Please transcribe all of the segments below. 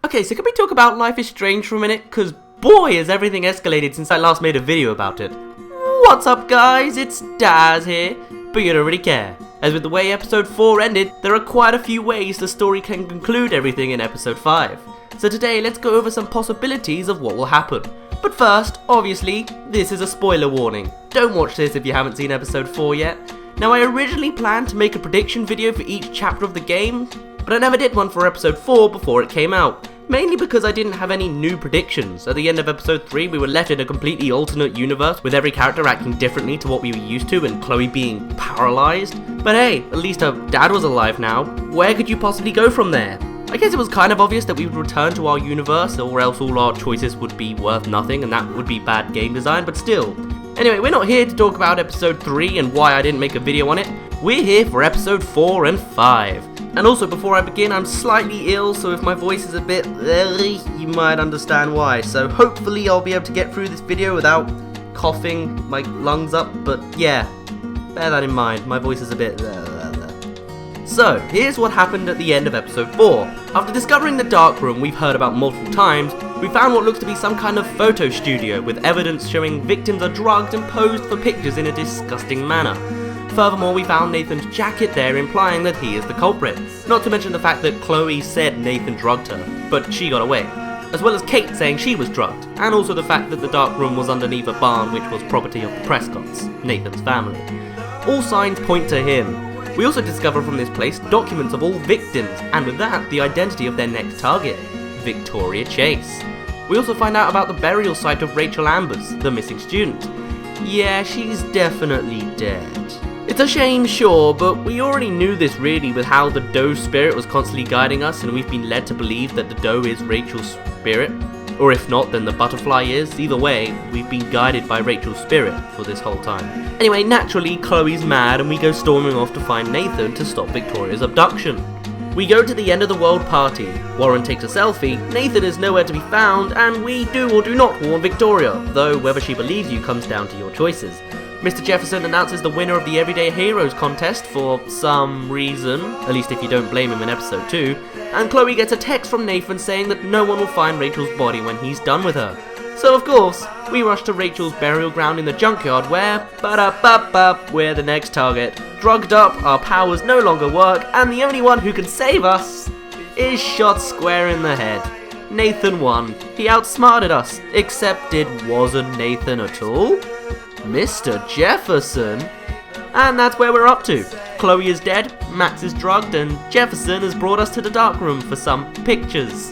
Okay, so can we talk about Life is Strange for a minute? Because boy has everything escalated since I last made a video about it. What's up guys, it's Daz here, but you don't really care. As with the way episode 4 ended, there are quite a few ways the story can conclude everything in episode 5. So today let's go over some possibilities of what will happen. But first, obviously, this is a spoiler warning. Don't watch this if you haven't seen episode 4 yet. Now I originally planned to make a prediction video for each chapter of the game, but I never did one for episode 4 before it came out. Mainly because I didn't have any new predictions. At the end of episode 3 we were left in a completely alternate universe with every character acting differently to what we were used to and Chloe being paralysed. But hey, at least her dad was alive now. Where could you possibly go from there? I guess it was kind of obvious that we would return to our universe or else all our choices would be worth nothing and that would be bad game design, but still. Anyway, we're not here to talk about episode 3 and why I didn't make a video on it. We're here for episode 4 and 5. And also, before I begin, I'm slightly ill, so if my voice is a bit you might understand why. So hopefully I'll be able to get through this video without coughing my lungs up, but yeah, bear that in mind, my voice is a bit So, here's what happened at the end of episode 4. After discovering the dark room we've heard about multiple times, we found what looks to be some kind of photo studio with evidence showing victims are drugged and posed for pictures in a disgusting manner. Furthermore, we found Nathan's jacket there, implying that he is the culprit. Not to mention the fact that Chloe said Nathan drugged her, but she got away. As well as Kate saying she was drugged, and also the fact that the dark room was underneath a barn which was property of the Prescotts, Nathan's family. All signs point to him. We also discover from this place documents of all victims, and with that, the identity of their next target, Victoria Chase. We also find out about the burial site of Rachel Ambers, the missing student. Yeah, she's definitely dead. It's a shame, sure, but we already knew this really with how the doe spirit was constantly guiding us and we've been led to believe that the doe is Rachel's spirit. Or if not, then the butterfly is. Either way, we've been guided by Rachel's spirit for this whole time. Anyway, naturally, Chloe's mad and we go storming off to find Nathan to stop Victoria's abduction. We go to the end of the world party. Warren takes a selfie, Nathan is nowhere to be found, and we do or do not warn Victoria, though whether she believes you comes down to your choices. Mr. Jefferson announces the winner of the Everyday Heroes contest for some reason, at least if you don't blame him in episode 2, and Chloe gets a text from Nathan saying that no one will find Rachel's body when he's done with her. So of course, we rush to Rachel's burial ground in the junkyard where, we're the next target. Drugged up, our powers no longer work, and the only one who can save us is shot square in the head. Nathan won. He outsmarted us, except it wasn't Nathan at all. Mr. Jefferson? And that's where we're up to. Chloe is dead, Max is drugged, and Jefferson has brought us to the dark room for some pictures.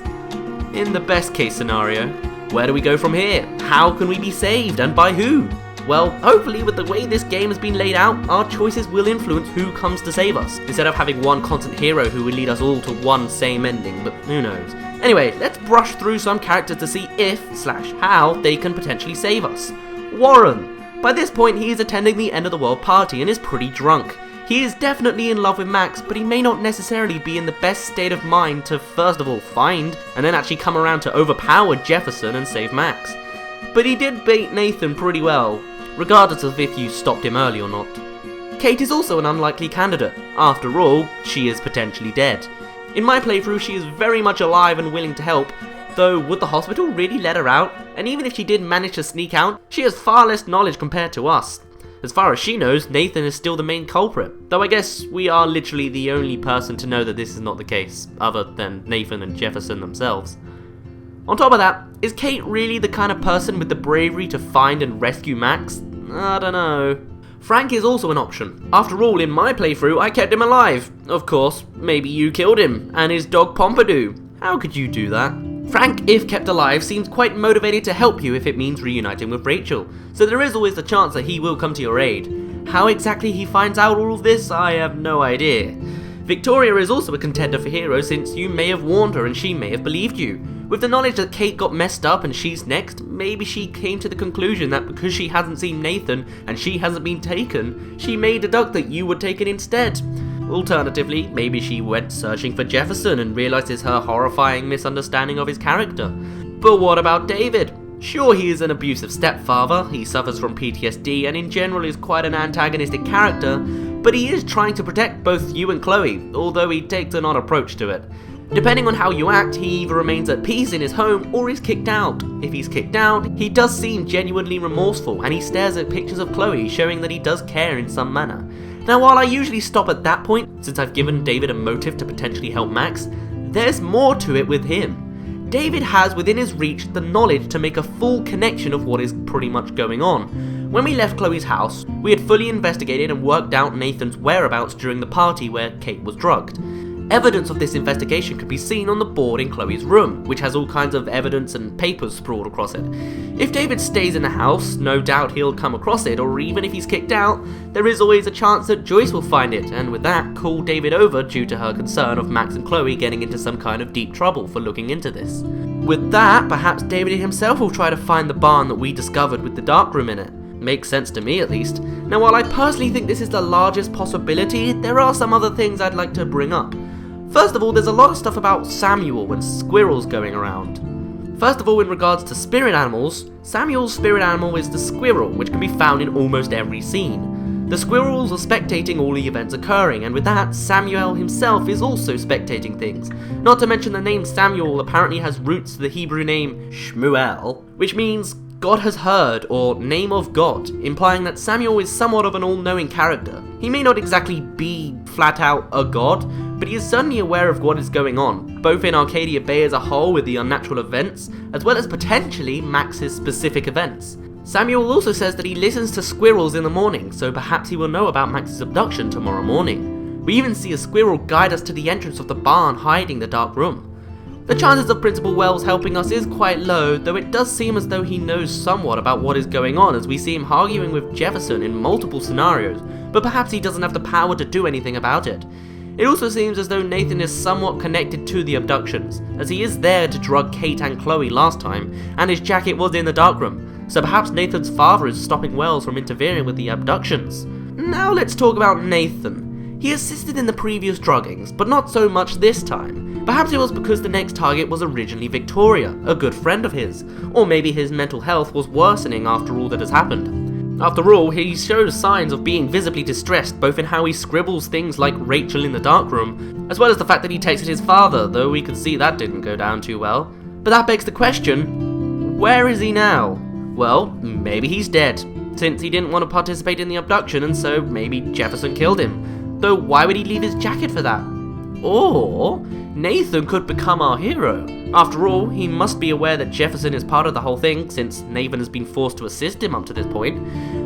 In the best case scenario, where do we go from here? How can we be saved, and by who? Well, hopefully with the way this game has been laid out, our choices will influence who comes to save us, instead of having one constant hero who will lead us all to one same ending, but who knows. Anyway, let's brush through some characters to see if/how they can potentially save us. Warren. By this point, he is attending the end of the world party and is pretty drunk. He is definitely in love with Max, but he may not necessarily be in the best state of mind to first of all find, and then actually come around to overpower Jefferson and save Max. But he did bait Nathan pretty well, regardless of if you stopped him early or not. Kate is also an unlikely candidate. After all, she is potentially dead. In my playthrough, she is very much alive and willing to help, though would the hospital really let her out? And even if she did manage to sneak out, she has far less knowledge compared to us. As far as she knows, Nathan is still the main culprit, though I guess we are literally the only person to know that this is not the case, other than Nathan and Jefferson themselves. On top of that, is Kate really the kind of person with the bravery to find and rescue Max? I don't know. Frank is also an option. After all, in my playthrough, I kept him alive. Of course, maybe you killed him, and his dog Pompidou. How could you do that? Frank, if kept alive, seems quite motivated to help you if it means reuniting with Rachel, so there is always the chance that he will come to your aid. How exactly he finds out all of this, I have no idea. Victoria is also a contender for hero since you may have warned her and she may have believed you. With the knowledge that Kate got messed up and she's next, maybe she came to the conclusion that because she hasn't seen Nathan and she hasn't been taken, she may deduct that you were taken instead. Alternatively, maybe she went searching for Jefferson and realizes her horrifying misunderstanding of his character. But what about David? Sure, he is an abusive stepfather, he suffers from PTSD and in general is quite an antagonistic character, but he is trying to protect both you and Chloe, although he takes an odd approach to it. Depending on how you act, he either remains at peace in his home or is kicked out. If he's kicked out, he does seem genuinely remorseful and he stares at pictures of Chloe, showing that he does care in some manner. Now, while I usually stop at that point, since I've given David a motive to potentially help Max, there's more to it with him. David has within his reach the knowledge to make a full connection of what is pretty much going on. When we left Chloe's house, we had fully investigated and worked out Nathan's whereabouts during the party where Kate was drugged. Evidence of this investigation could be seen on the board in Chloe's room, which has all kinds of evidence and papers sprawled across it. If David stays in the house, no doubt he'll come across it, or even if he's kicked out, there is always a chance that Joyce will find it, and with that, call David over due to her concern of Max and Chloe getting into some kind of deep trouble for looking into this. With that, perhaps David himself will try to find the barn that we discovered with the darkroom in it. Makes sense to me, at least. Now, while I personally think this is the largest possibility, there are some other things I'd like to bring up. First of all, there's a lot of stuff about Samuel and squirrels going around. First of all, in regards to spirit animals, Samuel's spirit animal is the squirrel, which can be found in almost every scene. The squirrels are spectating all the events occurring, and with that, Samuel himself is also spectating things. Not to mention the name Samuel apparently has roots to the Hebrew name Shmuel, which means God has heard, or name of God, implying that Samuel is somewhat of an all-knowing character. He may not exactly be flat out a god, but he is certainly aware of what is going on, both in Arcadia Bay as a whole with the unnatural events, as well as potentially Max's specific events. Samuel also says that he listens to squirrels in the morning, so perhaps he will know about Max's abduction tomorrow morning. We even see a squirrel guide us to the entrance of the barn hiding the dark room. The chances of Principal Wells helping us is quite low, though it does seem as though he knows somewhat about what is going on as we see him arguing with Jefferson in multiple scenarios, but perhaps he doesn't have the power to do anything about it. It also seems as though Nathan is somewhat connected to the abductions, as he is there to drug Kate and Chloe last time, and his jacket was in the darkroom, so perhaps Nathan's father is stopping Wells from interfering with the abductions. Now let's talk about Nathan. He assisted in the previous druggings, but not so much this time. Perhaps it was because the next target was originally Victoria, a good friend of his, or maybe his mental health was worsening after all that has happened. After all, he shows signs of being visibly distressed, both in how he scribbles things like Rachel in the darkroom, as well as the fact that he texted his father, though we could see that didn't go down too well. But that begs the question, where is he now? Well, maybe he's dead, since he didn't want to participate in the abduction, and so maybe Jefferson killed him. Though why would he leave his jacket for that? Or Nathan could become our hero. After all, he must be aware that Jefferson is part of the whole thing, since Nathan has been forced to assist him up to this point.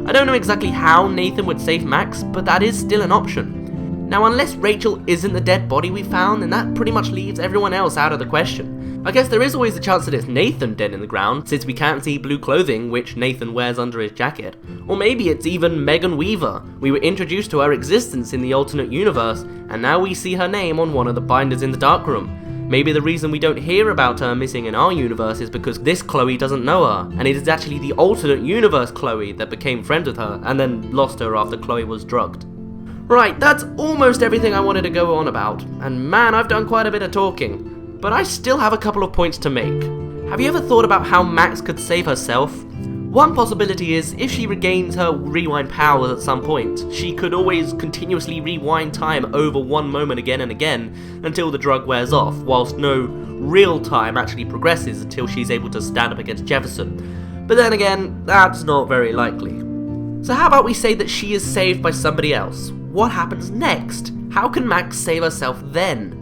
I don't know exactly how Nathan would save Max, but that is still an option. Now, unless Rachel isn't the dead body we found, then that pretty much leaves everyone else out of the question. I guess there is always the chance that it's Nathan dead in the ground, since we can't see blue clothing, which Nathan wears under his jacket. Or maybe it's even Megan Weaver. We were introduced to her existence in the alternate universe, and now we see her name on one of the binders in the darkroom. Maybe the reason we don't hear about her missing in our universe is because this Chloe doesn't know her, and it is actually the alternate universe Chloe that became friends with her, and then lost her after Chloe was drugged. Right, that's almost everything I wanted to go on about, and man, I've done quite a bit of talking. But I still have a couple of points to make. Have you ever thought about how Max could save herself? One possibility is, if she regains her rewind powers at some point, she could always continuously rewind time over one moment again and again until the drug wears off, whilst no real time actually progresses until she's able to stand up against Jefferson. But then again, that's not very likely. So how about we say that she is saved by somebody else? What happens next? How can Max save herself then?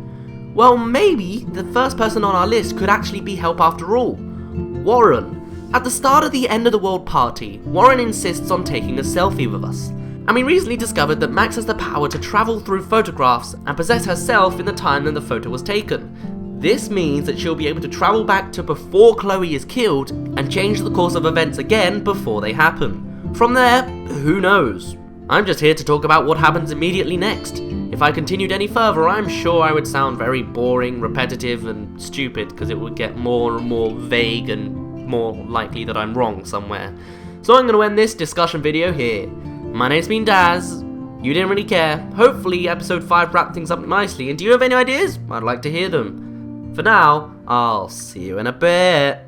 Well, maybe the first person on our list could actually be help after all. Warren. At the start of the End of the World party, Warren insists on taking a selfie with us. And we recently discovered that Max has the power to travel through photographs and possess herself in the time that the photo was taken. This means that she'll be able to travel back to before Chloe is killed and change the course of events again before they happen. From there, who knows? I'm just here to talk about what happens immediately next. If I continued any further, I'm sure I would sound very boring, repetitive, and stupid, because it would get more and more vague and more likely that I'm wrong somewhere. So I'm going to end this discussion video here. My name's been Daz. You didn't really care. Hopefully episode 5 wrapped things up nicely, and do you have any ideas? I'd like to hear them. For now, I'll see you in a bit.